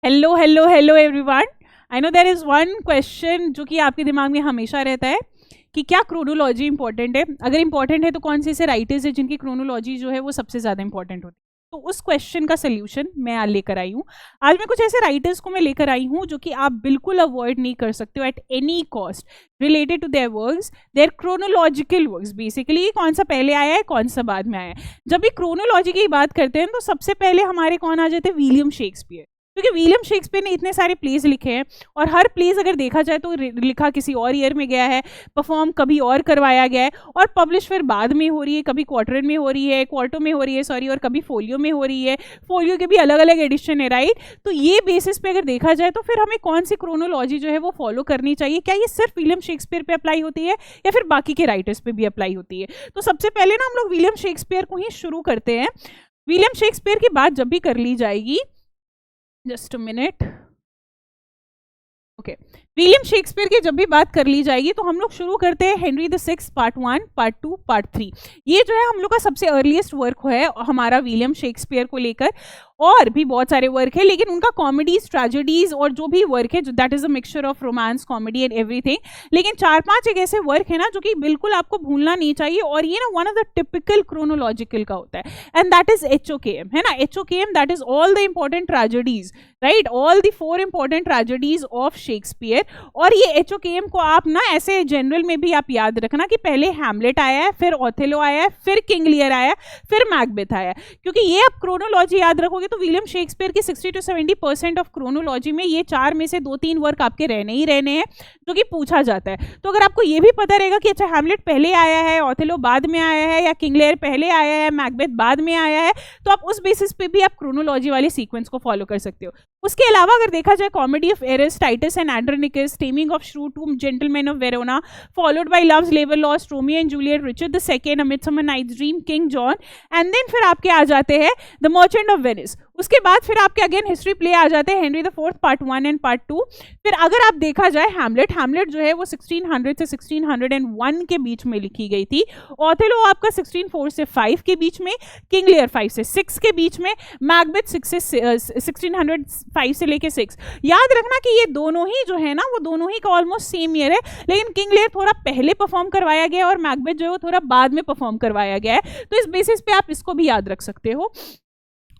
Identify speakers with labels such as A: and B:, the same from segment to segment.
A: Hello hello hello everyone. I know there is one question जो कि आपके दिमाग में हमेशा रहता है कि क्या क्रोनोलॉजी इंपॉर्टेंट है। अगर इंपॉर्टेंट है तो कौन से ऐसे राइटर्स हैं जिनकी क्रोनोलॉजी जो है वो सबसे ज़्यादा इंपॉर्टेंट होती है। तो उस क्वेश्चन का सोल्यूशन मैं आज लेकर आई हूँ। आज मैं कुछ ऐसे राइटर्स को मैं लेकर आई हूँ जो कि आप बिल्कुल अवॉइड नहीं कर सकते हो at any cost related to their works, their chronological works. Basically कौन सा पहले आया है कौन सा बाद में आया है। जब भी क्रोनोलॉजी की बात करते हैं तो सबसे पहले हमारे कौन आ जाते हैं, विलियम शेक्सपियर। क्योंकि विलियम शेक्सपियर ने इतने सारे प्लेज लिखे हैं और हर प्लेज अगर देखा जाए तो लिखा किसी और ईयर में गया है, परफॉर्म कभी और करवाया गया है और पब्लिश फिर बाद में हो रही है, कभी क्वार्टर में हो रही है, क्वार्टो में हो रही है सॉरी, और कभी फोलियो में हो रही है। फोलियो के भी अलग अलग एडिशन है, राइट। तो ये बेसिस पे अगर देखा जाए तो फिर हमें कौन सी क्रोनोलॉजी जो है वो फॉलो करनी चाहिए। क्या ये सिर्फ विलियम शेक्सपियर पे अप्लाई होती है या फिर बाकी के राइटर्स पे भी अप्लाई होती है। तो सबसे पहले ना हम लोग विलियम शेक्सपियर को ही शुरू करते हैं। विलियम शेक्सपियर की बात जब भी कर ली जाएगी, just a minute, okay, William Shakespeare की जब भी बात कर ली जाएगी तो हम लोग शुरू करते हैं Henry the sixth part 1, part 2, part 3। ये जो है हम लोग का सबसे अर्लीस्ट वर्क है हमारा विलियम शेक्सपियर को लेकर। और भी बहुत सारे वर्क है लेकिन उनका कॉमेडीज, ट्रेजेडीज और जो भी वर्क है that is a mixture of romance, comedy and everything. लेकिन 4-5 एक ऐसे वर्क है ना जो कि बिल्कुल आपको भूलना नहीं चाहिए और ये ना one of the typical chronological का होता है एंड दैट इज HOKM, है ना। HOKM that is all the important tragedies, right, all the 4 important tragedies of Shakespeare. और ये HOKM को आप ना ऐसे जनरल में भी आप याद रखना कि पहले हैमलेट आया है, फिर ओथेलो आया है, फिर किंग लियर आया, फिर मैकबेथ आया। क्योंकि ये आप क्रोनोलॉजी याद रखोगे तो विलियम शेक्सपियर की 60 to 70% ऑफ क्रोनोलॉजी में ये 4 में से 2-3 वर्क आपके रहने ही रहने हैं जो कि पूछा जाता है। तो अगर आपको ये भी पता रहेगा कि अच्छा हैमलेट पहले आया है, ओथेलो बाद में आया है, या किंग लियर पहले आया है, मैकबेथ बाद में आया है, तो आप उस बेसिस पे भी आप क्रोनोलॉजी वाले सीक्वेंस को फॉलो कर सकते हो। उसके अलावा अगर देखा जाए comedy of errors, Titus and Andronicus, taming of shrew, two gentlemen of Verona, followed by love's labour lost, Romeo and Juliet, Richard the second, a midsummer night's dream, King John, and then फिर आपके आ जाते हैं the merchant of Venice. उसके बाद फिर आपके again history play आ जाते हैं, Henry the fourth part 1 and part 2। फिर अगर आप देखा जाए हैमलेट, हैमलेट जो है वो 1600 से 1601 के बीच में लिखी गई थी। ओथेलो आपका 1604 से 5 के बीच में, किंग लियर 5 से 6 के बीच में, मैकबेथ 1605 से लेके 6। याद रखना कि ये दोनों ही जो है ना वो दोनों ही का ऑलमोस्ट सेम ईयर है, लेकिन किंग लियर थोड़ा पहले परफॉर्म करवाया गया और मैकबेथ जो है वो थोड़ा बाद में परफॉर्म करवाया गया है। तो इस बेसिस पे आप इसको भी याद रख सकते हो।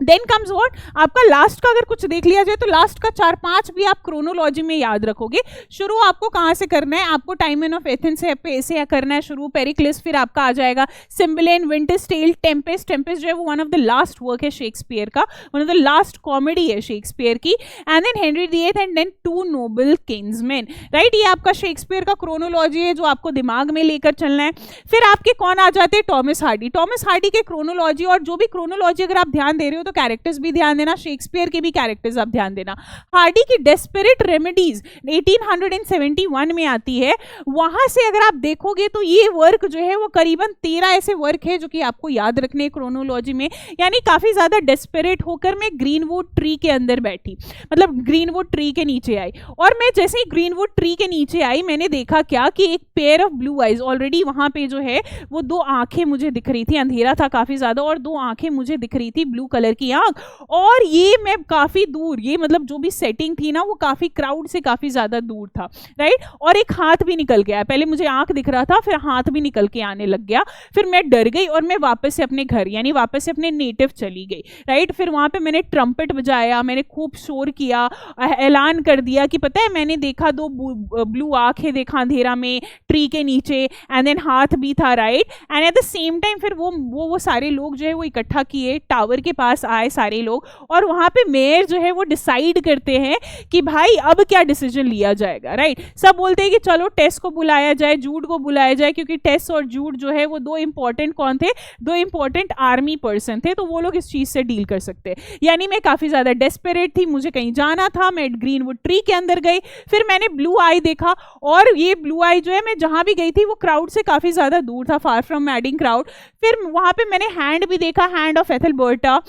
A: देन कम्स व्हाट, आपका लास्ट का अगर कुछ देख लिया जाए तो लास्ट का 4-5 भी आप क्रोनोलॉजी में याद रखोगे। शुरू आपको कहाँ से करना है, आपको टाइमन ऑफ एथेंस से करना है शुरू, पेरिक्लिस, फिर आपका आ जाएगा Cymbeline, winter's tale, tempest. Tempest जो है वो one of the last work है शेक्सपियर का, one of the last comedy है शेक्सपियर की। And then Henry the eighth and then 2 noble kinsmen, right. ये आपका शेक्सपियर का क्रोनोलॉजी है जो आपको दिमाग में लेकर चलना है। फिर आपके कौन आ जाते हैं, टॉमस हार्डी। टॉमस हार्डी के क्रोनोलॉजी, और जो भी क्रोनोलॉजी अगर आप ध्यान दे रहे हो तो कैरेक्टर्स भी ध्यान देना, शेक्सपियर के भी कैरेक्टर्स आप ध्यान देना। हार्डी की डेस्परेट रेमेडीज 1871 में आती है। वहां से अगर आप देखोगे तो ये वर्क जो है वो करीबन 13 ऐसे वर्क है जो कि आपको याद रखने क्रोनोलॉजी में। यानी काफी ज्यादा डेस्परेट होकर मैं ग्रीनवुड ट्री के अंदर बैठी, मतलब ग्रीनवुड ट्री के नीचे आई, और मैं जैसे ही ग्रीनवुड ट्री के नीचे आई मैंने देखा क्या कि एक pair of blue eyes, already वहां पे जो है वो 2 आंखें मुझे दिख रही थी, अंधेरा था काफी ज्यादा और 2 आंखें मुझे दिख रही थी, ब्लू कलर की आंख। और ये मैं काफी दूर, ये मतलब जो भी सेटिंग थी ना वो काफी क्राउड से काफी ज्यादा दूर था, राइट। और एक हाथ भी निकल गया, पहले मुझे आंख दिख रहा था फिर हाथ भी निकल के आने लग गया। फिर मैं डर गई और मैं वापस से अपने घर यानी वापस से अपने नेटिव चली गई, राइट। फिर वहां पे मैंने ट्रम्पेट बजाया, मैंने खूब शोर किया, ऐलान कर दिया कि पता है मैंने देखा 2 ब्लू आंखें देखा अंधेरा में ट्री के नीचे, एंड देन हाथ भी था, right. And at the same time फिर वो सारे लोग जो है वो इकट्ठा किए, टावर के पास आए सारे लोग, और वहां पे मेयर जो है वो डिसाइड करते हैं कि भाई अब क्या डिसीजन लिया जाएगा, राइट। सब बोलते हैं कि चलो टेस को बुलाया जाए, जूड को बुलाया जाए, क्योंकि टेस और जूड जो है वो 2 इंपॉर्टेंट कौन थे, 2 इंपॉर्टेंट आर्मी पर्सन थे, तो वो लोग इस चीज से डील कर सकते हैं। यानी मैं काफी ज्यादा डेस्परेट थी, मुझे कहीं जाना था, मैं ग्रीनवुड ट्री के अंदर गई, फिर मैंने ब्लू आई देखा, और ये ब्लू आई जो है मैं जहां भी गई थी वो क्राउड से काफी ज्यादा दूर था, फार फ्रॉम मैडिंग क्राउड। फिर वहां पे मैंने हैंड भी देखा, हैंड ऑफ एथलबर्टा,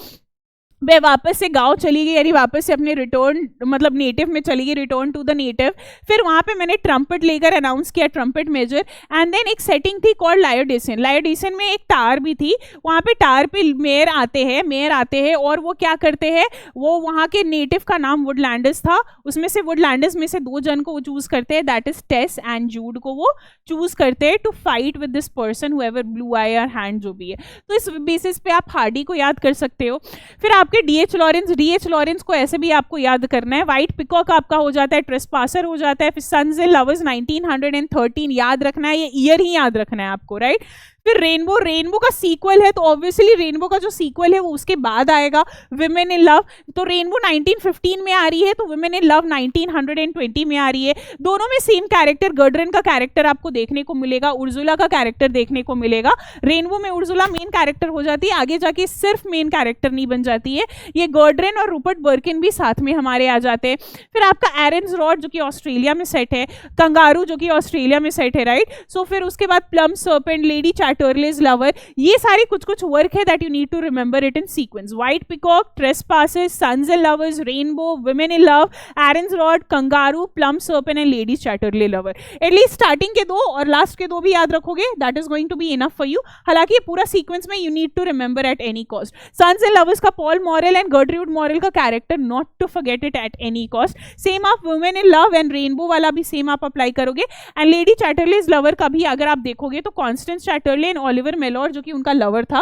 A: वह वापस से गांव चली गई, यानी वापस से अपने रिटर्न मतलब नेटिव में चली गई, रिटर्न टू द नेटिव। फिर वहां पे मैंने ट्रम्पेट लेकर अनाउंस किया, ट्रम्पेट मेजर। एंड देन एक सेटिंग थी कॉल्ड लायोडिसन। लायोडिसन में एक टावर भी थी, वहां पे टावर पे मेयर आते हैं और वो क्या करते हैं, वो वहां के नेटिव का नाम वुडलैंडर्स था, उसमें से वुडलैंडर्स में से 2 जन को वो चूज करते हैं, that is Tess and Jude को वो चूज करते हैं to fight with this person whoever blue eye और हैंड जो भी है। तो इस बेसिस पे आप हार्डी को याद कर सकते हो। फिर आपके डीएच लॉरेंस को ऐसे भी आपको याद करना है। व्हाइट पिकॉक आपका हो जाता है, ट्रेसपासर हो जाता है। फिर सन्स एंड लवर्स 1913 याद रखना है, ये ईयर ही याद रखना है आपको, राइट। फिर रेनबो का सीक्वल है, तो ऑब्वियसली रेनबो का जो सीक्वल है वो उसके बाद आएगा, विमेन इन लव। तो रेनबो 1915 में आ रही है, तो विमेन इन लव 1920 में आ रही है। दोनों में सेम कैरेक्टर, गर्ड्रन का कैरेक्टर आपको देखने को मिलेगा, उर्जुला का कैरेक्टर देखने को मिलेगा। रेनबो में उर्जुला मेन कैरेक्टर हो जाती है, आगे जाके सिर्फ मेन कैरेक्टर नहीं बन जाती है, ये गर्ड्रन और रूपर्ट बर्किन भी साथ में हमारे आ जाते हैं। फिर आपका एरन्स रॉड जो कि ऑस्ट्रेलिया में सेट है, कंगारू जो कि ऑस्ट्रेलिया में सेट है, राइट। सो फिर उसके बाद plum serpent, lady Turtle's lover, ये सारे कुछ वर्क है that you need to remember it in sequence. White peacock, trespasses, sons and lovers, rainbow, women in love, Aaron's rod, kangaroo, plum serpent and lady Chatterley lover. At least starting के 2 और last के 2 भी याद रखोगे, that is going to be enough for you. हालांकि ये पूरा sequence में you need to remember at any cost. Sons and lovers का Paul Morel and Gertrude Morell का character, not to forget it at any cost. Same आप women in love and rainbow वाला भी same आप apply करोगे। And lady चैटरलेज lover का भी अगर आप देखोगे तो कॉन्स्टेंस चैटरले एंड ओलिवर मेलोर जो कि उनका लवर था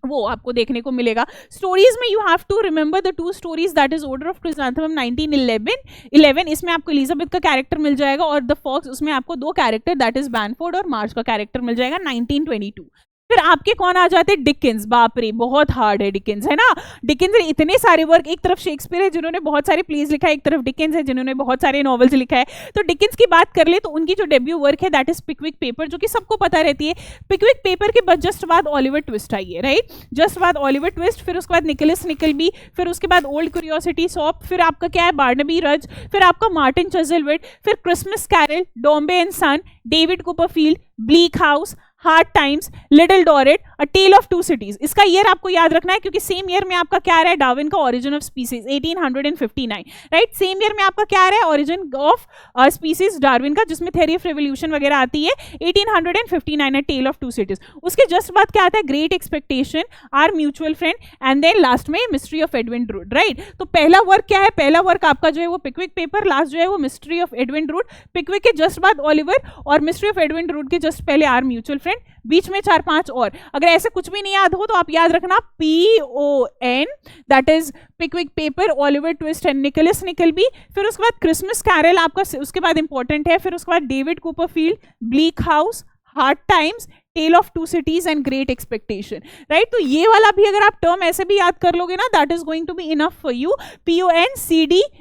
A: वो आपको देखने को मिलेगा। स्टोरीज में you have to remember the 2 stories, that is order of chrysanthemum 1911। इसमें आपको एलिजाबेथ का कैरेक्टर मिल जाएगा, और द फॉक्स उसमें आपको 2 कैरेक्टर दैट इज बैनफोर्ड और मार्च का कैरेक्टर मिल जाएगा 1922। फिर आपके कौन आ जाते हैं, डिकिंस। बाप रे बहुत हार्ड है डिकिंस, है ना। डिकिंस ने इतने सारे वर्क, एक तरफ शेक्सपियर है जिन्होंने बहुत सारे प्लेज लिखा है, एक तरफ डिकिंस है जिन्होंने बहुत सारे नॉवेल्स लिखा है। तो डिकिंस की बात कर ले तो उनकी जो डेब्यू वर्क है दैट इज पिकविक पेपर, जो कि सबको पता रहती है। पिकविक पेपर के जस्ट बाद ऑलिवर ट्विस्ट आई है, राइट, जस्ट बाद ऑलिवर ट्विस्ट, फिर उसके बाद निकोलस निकलबी, फिर उसके बाद ओल्ड क्यूरियोसिटी शॉप, फिर आपका क्या है बार्नबी रज, फिर आपका मार्टिन चज़लविट, फिर Christmas Carol, Dombey and Son, David Copperfield, bleak house, hard Times, Little Dorrit, a tell of 2 Cities. इसका ईयर आपको याद रखना है क्योंकि सेम ईयर में आपका क्या आ रहा है, डार्विन का origin of species 1859, right. Same year में आपका क्या आ रहा है, ओरिजिन ऑफ स्पीसीज डार्विन का, जिसमें थ्योरी ऑफ रिवोल्यूशन वगैरह आती है 1859, अ टेल ऑफ 2 सिटीज। उसके जस्ट बाद क्या आता है, great expectation, our mutual friend, and then last में mystery of Edwin Drood, right. तो पहला वर्क क्या है, पहला वर्क आपका जो है वो पिकविक पेपर, लास्ट जो है वो मिस्ट्री ऑफ एडविन ड्रूड। पिकविक के जस्ट बाद ओलिवर और मिस्ट्री ऑफ एडविन ड्रूड के जस्ट पहले आर म्यूचुअल फ्रेंड, बीच में 4-5 और। अगर ऐसे कुछ भी नहीं याद हो तो आप याद रखना PON, that is Pickwick Paper, Oliver Twist and Nicholas Nickleby. फिर उसके बाद क्रिसमस कैरल आपका उसके बाद इंपॉर्टेंट है। फिर उसके बाद David Copperfield, bleak house, hard times, tale of 2 cities and great expectation, right. तो ये वाला भी अगर आप टर्म ऐसे भी याद कर लोगे ना, that is going to be enough for you. PONCDBHTG,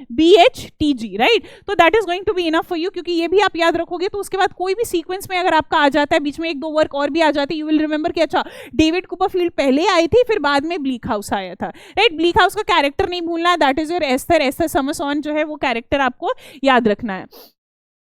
A: right. तो that is going to be enough for you, क्योंकि ये भी आप याद रखोगे तो उसके बाद कोई भी सीक्वेंस में अगर आपका आ जाता है, बीच में 1-2 वर्क और भी आ जाती है, यू विल रिमेंबर कि अच्छा डेविड कॉपरफील्ड पहले आई थी, फिर बाद में ब्लीक हाउस आया था, राइट। ब्लीक हाउस का कैरेक्टर नहीं भूलना, दैट इज योर एस्थर समरसॉन जो है वो कैरेक्टर आपको याद रखना है।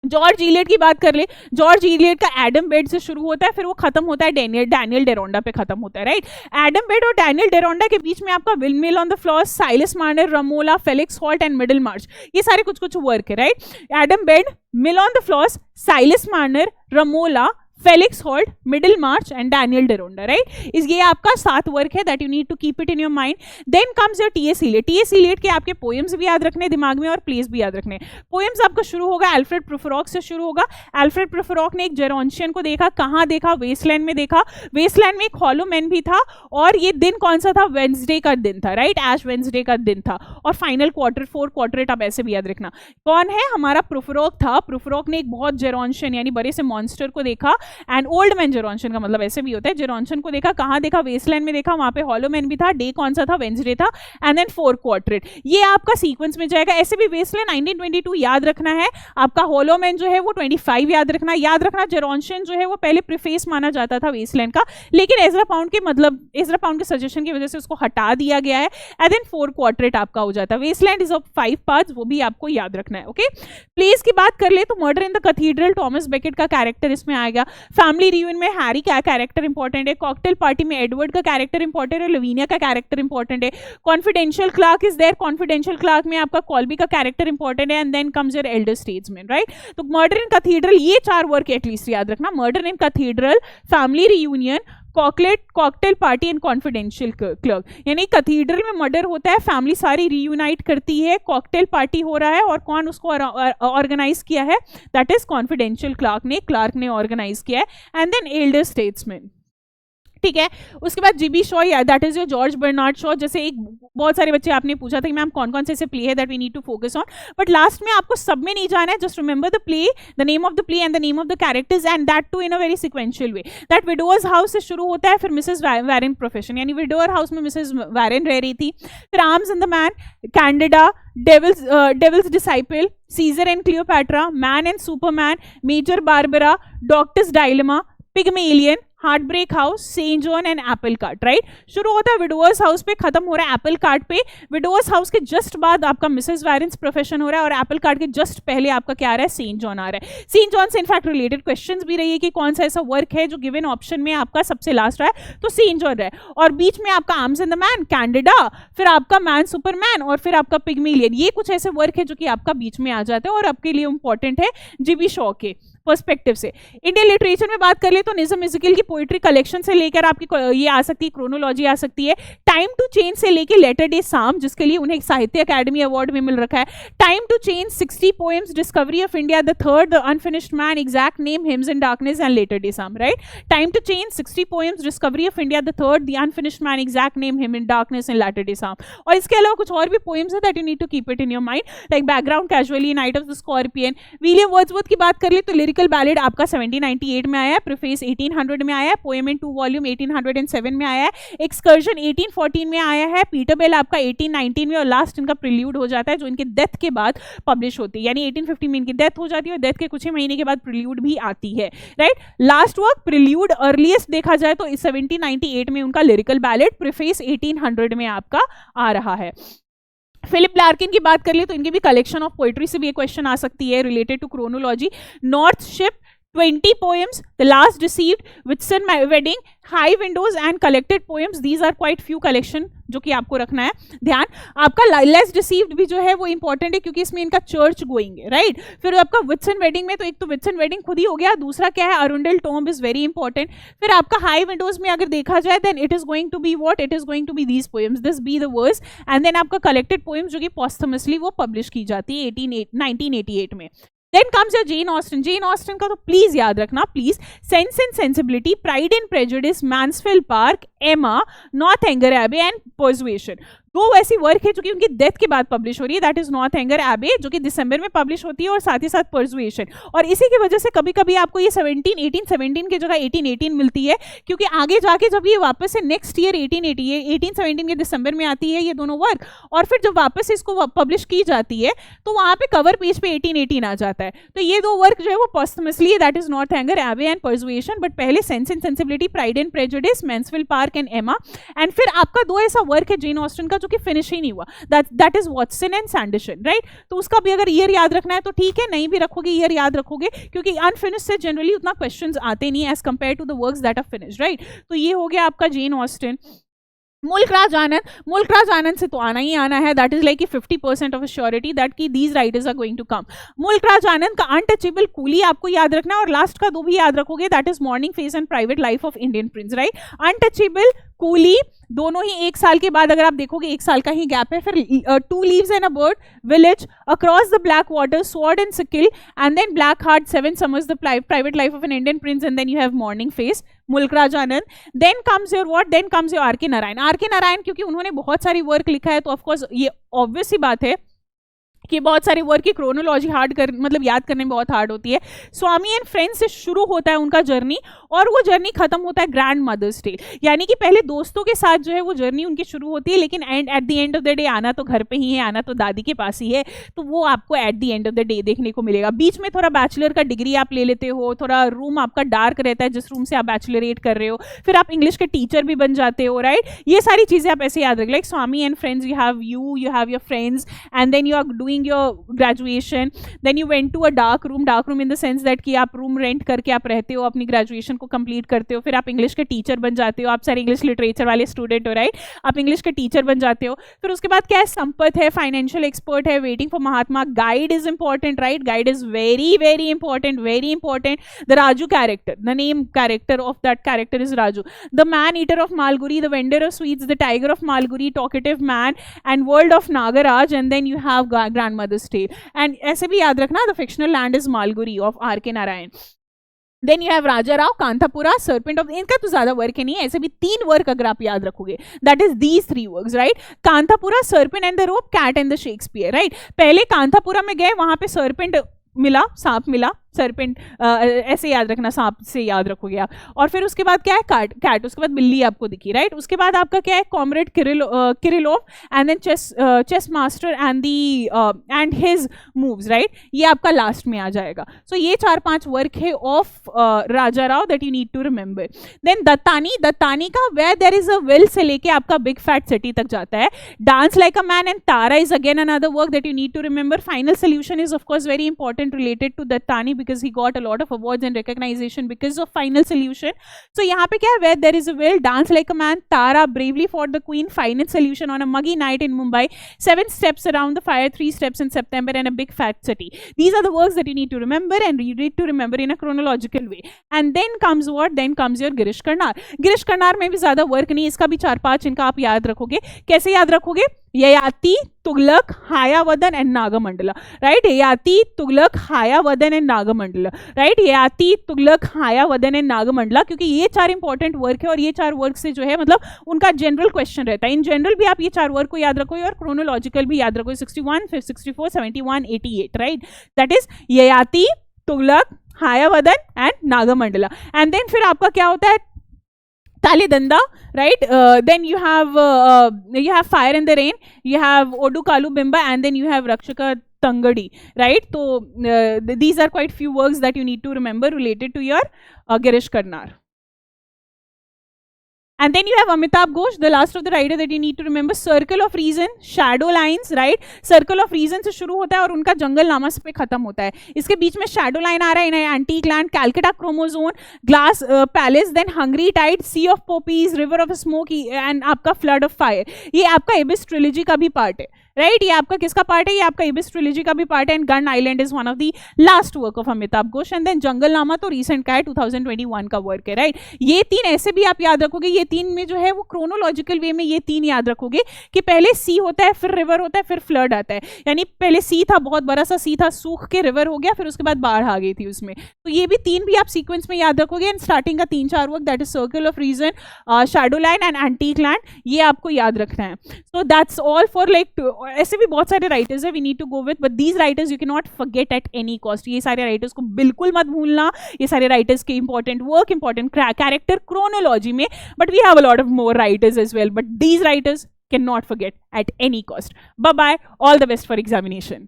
A: जॉर्ज इलियट की बात कर ले, जॉर्ज इलियट का एडम बेड से शुरू होता है, फिर वो खत्म होता है डैनियल डेरोंडा पे खत्म होता है, राइट। एडम बेड और डैनियल डेरोंडा के बीच में आपका Windmill on the Floss, Silas Marner, Romola, Felix Holt and Middlemarch, ये सारे कुछ वर्क है, right. Adam Bede, Mill on the Floss, Silas Marner, Romola, Felix Holt, Middlemarch and Daniel Deronda, right. इस ये आपका 7 work है that you need to keep it in your mind. Then comes your T S. Eliot के आपके poems भी याद रखने दिमाग में और प्लेस भी याद रखने। पोएम्स आपका शुरू होगा एल्फ्रेड प्रोफेरोक से शुरू होगा। एल्फ्रेड प्रोफेरोक ने एक जेरोंशियन को देखा, कहाँ देखा, वेस्टलैंड में देखा। वेस्टलैंड में एक हॉलो मैन भी था, और ये दिन कौन सा था, वेंसडे का दिन था, राइट, ऐश वेंसडे का दिन था। और फाइनल क्वार्टर 4 क्वार्टरेट आप ऐसे भी याद रखना। कौन है, हमारा प्रोफेरोक था। प्रोफेरोक ने एक बहुत जेरोंशियन यानी बड़े से मॉन्स्टर को देखा, एंड ओल्ड मैन जेरोंशियन का मतलब ऐसे भी होता है। जेरोंशियन को देखा, कहाँ देखा, वेस्टलैंड में देखा, वहां पे हॉलो मैन भी था, डे कौन सा था, वेंसडे था, एंड देन 4 क्वार्टरेट। ये आपका सीक्वेंस में जाएगा। ऐसे भी वेस्टलैंड 1922 याद रखना है, आपका हॉलो मैन जो है वो 25 याद रखना। जेरोंशियन जो है वो पहले प्रीफेस माना जाता था वेस्टलैंड का, लेकिन एजरा पाउंड के सजेशन की वजह से उसको हटा दिया गया है, एंड देन 4 क्वार्टरेट आपका हो जाता है। वेस्टलैंड इज ऑफ 5 पार्ट्स, वो भी आपको याद रखना है, ओके। प्लेस की बात कर ले तो murder in the cathedral, Thomas Becket का कैरेक्टर इसमें आएगा। फैमिली रियूनियन में हैरी का कैरेक्टर इंपॉर्टेंट है, कॉकटेल पार्टी में एडवर्ड का कैरेक्टर इंपॉर्टेंट है, लवीनिया का कैरेक्टर इंपॉर्टेंट है, confidential clerk is there, confidential clerk में आपका कॉल्बी का कैरेक्टर इंपॉर्टेंट है, and then comes your elder statesman, right. तो मर्डर इन कैथीड्रल, ये 4 वर्क एटलीस्ट याद रखना, murder in cathedral, family reunion, cocktail party and confidential clerk. यानी cathedral में मर्डर होता है, फैमिली सारी रीयूनाइट करती है, कॉकटेल पार्टी हो रहा है, और कौन उसको ऑर्गेनाइज किया है, दैट इज कॉन्फिडेंशियल क्लार्क ने ऑर्गेनाइज किया है, एंड देन एल्डर स्टेट्समैन, ठीक है। उसके बाद GB Shaw, that is your George Bernard Shaw. जैसे एक बहुत सारे बच्चे आपने पूछा था कि मैम कौन कौन से ऐसे प्ले है that we need to focus on, but last में आपको सब में नहीं जाना है, just remember the play, the name of the play and the name of the characters, and that too in a very sequential way. That Widowers House से शुरू होता है, फिर मिसेस वैरेन प्रोफेशन, यानी विडोअर हाउस में Mrs Warren रह रही थी, फिर Arms and the Man, Candida, Devil's disciple, scissor and Cleopatra, man and superman, major Barbara, doctor's dilemma, Pygmalion, heartbreak house, Saint Joan and apple cart, right. शुरू होता है विडोअर्स house पे, खत्म हो रहा है एप्पल कार्ट पे। विडोअर्स हाउस के जस्ट बाद आपका मिसेस वैरेन्स प्रोफेशन हो रहा है, और एप्पल कार्ट के जस्ट पहले आपका क्या आ रहा है, सेंट जॉन आ रहा है। सेंट जॉन से इनफैक्ट रिलेटेड क्वेश्चंस भी रही है कि कौन सा ऐसा वर्क है जो गिवन ऑप्शन में आपका सबसे लास्ट रहा है, तो सेंट जॉन रहा है, और बीच में आपका arms and the Man, Candida, फिर आपका मैन सुपरमैन, और फिर आपका पिग्मेलियन। ये कुछ ऐसे वर्क है जो कि आपका बीच में आ जाते हैं और आपके लिए इंपॉर्टेंट है जीबी शॉ के पर्सपेक्टिव से। इंडियन लिटरेचर में बात कर ले तो निज़म इज़ेकिएल की पोइट्री कलेक्शन से लेकर आपकी ये आ सकती है, क्रोनोलॉजी आ सकती है, टाइम टू चेंज से लेकर लेटर डे साम, जिसके लिए उन्हें साहित्य अकादमी अवार्ड भी मिल रखा है, Time to Change, 60 Poems, Discovery of India, the Third, the Unfinished Man, exact name, Hymns in Darkness and Latter Day Psalms, right. Time to Change, 60 Poems, Discovery of India, the Third, the Unfinished Man, exact name, Hymn in Darkness and Latter Day Psalms. और इसके अलावा कुछ और भी poems है that you need to keep it in your mind, like Background Casually, night of the scorpion. William Wordsworth की बात कर ले तो लिरिकल बैलेड आपका 1798 में आया है, प्रीफेस 1800 में आया है, पोएम इन 2 वॉल्यूम 1807 में आया है, एक्सकर्जन 1814 में आया है, पीटर बेल आपका 1819 में, और लास्ट इनका प्रिल्यूड हो जाता है जो इनके डेथ के बाद पब्लिश होती है, यानी 1850 में इनकी डेथ हो जाती है, और डेथ के कुछ ही महीने के बाद प्रिल्यूड भी आती है, right. Last work prelude earliest देखा जाए तो 1798 में उनका लिरिकल बैलेड, प्रीफेस 1800 में आपका आ रहा है। फिलिप लार्किन की बात कर ले तो इनकी भी कलेक्शन ऑफ पोइट्री से भी एक क्वेश्चन आ सकती है related to chronology. North ship, 20 poems, The Last Deceived, Whitsun Wedding, High Windows and Collected Poems. These are quite few collection जो कि आपको रखना है ध्यान। आपका लेस डिसीव्ड भी जो है वो इंपॉर्टेंट है क्योंकि इसमें इनका चर्च गोइंग है, राइट। फिर आपका विट्सन वेडिंग में तो एक तो विट्सन वेडिंग खुद ही हो गया, दूसरा क्या है, Arundel tomb is very important. फिर आपका हाई विंडोज में अगर देखा जाए then it is going to be what, it is going to be these poems, this be the verse, and then आपका कलेक्टेड पोएम्स जो कि पॉस्थमसली वो पब्लिश की जाती है 1988 में। Then comes your Jane Austen. Jane Austen का तो प्लीज याद रखना, please. Sense and sensibility, pride and prejudice, Mansfield park, एमा, नॉर्थएंगर एबे एंड पर्सुएशन। दो ऐसी वर्क है जो कि उनकी डेथ के बाद पब्लिश हो रही है, दैट इज नॉर्थएंगर एबे जो कि दिसंबर में पब्लिश होती है, और साथ ही साथ पर्सुएशन। और इसी की वजह से कभी कभी आपको ये 1817 की जगह 1818 मिलती है, क्योंकि आगे जाके जब ये वापस से नेक्स्ट ईयर 1817 के दिसंबर में आती है ये दोनों वर्क, और फिर जब वापस इसको पब्लिश की जाती है तो वहां पे कवर पेज पे 1818 आ जाता है। तो ये दो वर्क जो है वो पोस्टमसली है, दैट इज नॉर्थएंगर एबे एंड पर्सुएशन, बट पहले sense and sensibility, pride and prejudice, Mansfield park and एमा, एंड फिर आपका दो ऐसा वर्क है जेन ऑस्टन का जो कि फिनिश ही नहीं हुआ, that is Watson and Sanderson, right. तो उसका भी अगर ईयर याद रखना है तो ठीक है, नहीं भी रखोगे ईयर याद रखोगे, क्योंकि अनफिनिश से जनरली उतना क्वेश्चंस आते नहीं as compare to the works that are finished, right. तो ये हो गया आपका जेन ऑस्टन। मुल्क राज आनंद से तो आना ही आना है, that is like 50% of surety that की these writers are going to come. Mulk Raj आनंद का अनटचेबल कूली आपको याद रखना है, और लास्ट का दो भी याद रखोगे, that is morning face and private Life of Indian Prince, right. Untouchable, coolie, दोनों ही एक साल के बाद अगर आप देखोगे एक साल का ही गैप है। फिर 2 Leaves and a Bird, Village, Across the Black Water, Sword and Sickle, and then Black Heart, 7 Summers, the Private Life of an Indian Prince, and then you have Morning Face, Mulk Raj Anand. Then comes your what, then comes your R K Narayan. Are K Narayan क्योंकि उन्होंने बहुत सारी work लिखा है तो of course ये obvious सी बात है कि बहुत सारे वर्क की क्रोनोलॉजी मतलब याद करने में बहुत हार्ड होती है। स्वामी एंड फ्रेंड्स से शुरू होता है उनका जर्नी, और वो जर्नी खत्म होता है ग्रैंड मदर्स डे, यानी कि पहले दोस्तों के साथ जो है वो जर्नी उनकी शुरू होती है, लेकिन at the end of the day आना तो घर पे ही है, आना तो दादी के पास ही है, तो वो आपको at the end of the day देखने को मिलेगा। बीच में थोड़ा बैचलर का डिग्री आप ले लेते हो, थोड़ा रूम आपका डार्क रहता है जिस रूम से आप बैचलरेट कर रहे हो, फिर आप इंग्लिश के टीचर भी बन जाते हो, राइट। ये सारी चीजें आप ऐसे याद रख, like Swami and friends, you have your friends, and then you are doing doing your graduation, then you went to a dark room in the sense that कि आप रूम रेंट करके आप रहते हो, अपनी ग्रेजुएशन को कंप्लीट करते हो, फिर आप इंग्लिश के टीचर बन जाते हो, आप सारे इंग्लिश लिटरेचर वाले स्टूडेंट हो, राइट, आप इंग्लिश के टीचर बन जाते हो। फिर उसके बाद क्या है, संपत है, फाइनेंशियल एक्सपर्ट है, Waiting for Mahatma, Guide is important, right, Guide is very very important, very important. The Raju character, the name character of that character is Raju, the Man Eater of Malgudi, the Vendor of Sweets, the Tiger of Malgudi, Talkative Man and World of Nagaraj, and then you have Grandmother's Tale. And ऐसे भी याद रखना, the fictional land is Malgudi of R.K. Narayan. Then you have Raja Rao, Kanthapura, serpent of, इनका तो ज्यादा work है नहीं, ऐसे भी 3 वर्क अगर आप याद रखोगे, that is these 3 works, right, Kanthapura, serpent and the rope, cat and the Shakespeare, right. पहले कांतापुरा में गए, वहां पे सर्पेंट मिला, सांप मिला, सर्पेंट ऐसे याद रखना, सांप से याद रखोगे आप। और फिर उसके बाद क्या है, कैट, उसके बाद बिल्ली आपको दिखी, राइट। उसके बाद आपका क्या है, comrade Kirillov, and then chess master and the and his moves, right, ये आपका लास्ट में आ जाएगा। सो ये 4-5 वर्क है of Raja Rao that you need to remember. Then Dattani का Where There is a Will से लेके आपका बिग फैट सिटी तक जाता है। Dance Like a Man and Tara is again another work that you need to remember. Final Solution is of course very important related to Dattani because he got a lot of awards and recognition because of Final Solution. So यहाँ पे क्या है, where there is a will, dance like a man, Tara, bravely fought the queen, Final Solution, on a muggy night in Mumbai, 7 steps around the fire, 3 steps in September, and a big fat city. These are the works that you need to remember, and you need to remember in a chronological way. And then comes what? Then comes your Girish Karnar. Girish Karnar में भी ज्यादा work नहीं, इसका भी 4-5 इनका आप याद रखोगे। कैसे याद रखोगे? Yayati, Tughlaq, Hayavadana and Nagamandala, right, Yayati, Tughlaq, Hayavadana and Nagamandala, right, Yayati, Tughlaq, Hayavadana and Nagamandala, क्योंकि ये 4 इंपॉर्टेंट वर्क है और ये 4 वर्क से जो है मतलब उनका जनरल क्वेश्चन रहता है। इन जनरल भी आप ये 4 वर्क को याद रखोगे और क्रोनोलॉजिकल भी याद रखोगे, 61, 64, 71, 88, right, that is Yayati, Tughlaq, Hayavadana and Nagamandala. And then फिर आपका क्या होता है, Talidanda, right? Then you have Fire and the Rain, you have Odu Kalu Bimba, and then you have Rakshaka Tangadi, right? So these are quite few works that you need to remember related to your Girish Karnar. And then you have Amitabh Ghosh, the last of the writer that you need to remember. Circle of Reason, Shadow Lines, right? Circle of Reason से शुरू होता है और उनका जंगल नामा पे खत्म होता है। इसके बीच में Shadow Line आ रहा है, Antique Land, Calcutta Chromosome, Glass Palace, then Hungry Tide, Sea of Poppies, River of Smoke, and आपका Flood of Fire. ये आपका Abyss Trilogy का भी पार्ट है, राइट, ये आपका किसका पार्ट है, ये आपका Abyss Trilogy का भी पार्ट है। And Gun Island is one of the last work of Amitav Ghosh. And then Jungle Nama तो रिसेंट का है, 2021 का वर्क है, राइट। ये 3 ऐसे भी आप याद रखोगे, ये 3 में जो है वो क्रोनोलॉजिकल वे में ये 3 याद रखोगे कि पहले सी होता है, फिर रिवर होता है, फिर फ्लड आता है, यानी पहले सी था, बहुत बड़ा सा सी था, सूख के रिवर हो गया, फिर उसके बाद बाढ़ आ गई थी उसमें। तो ये भी 3 भी आप सीक्वेंस में याद रखोगे। एंड स्टार्टिंग का 3-4 work that is circle of reason, shadow line and antique land, ये आपको याद रखना है। So that's all for like, ऐसे भी बहुत सारे राइटर्स है we need to go with, but these writers you can not forget at any cost. ये सारे राइटर्स को बिल्कुल मत भूलना, ये सारे राइटर्स के important work, important character chronology में, but we have a lot of more writers as well, but these writers can not forget at any cost. Bye bye, all the best for examination.